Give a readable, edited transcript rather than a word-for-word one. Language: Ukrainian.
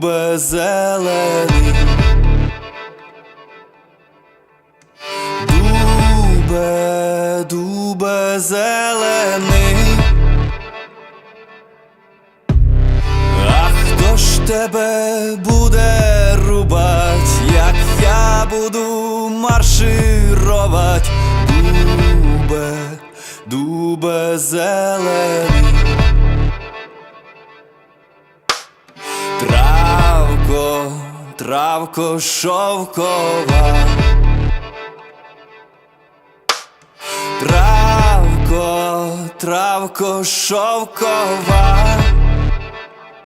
дубе зелений, дубе, дубе зелений, а хто ж тебе буде рубать, як я буду марширувати? Дубе, дубе зелений, травко, травко шовкова, травко, травко шовкова,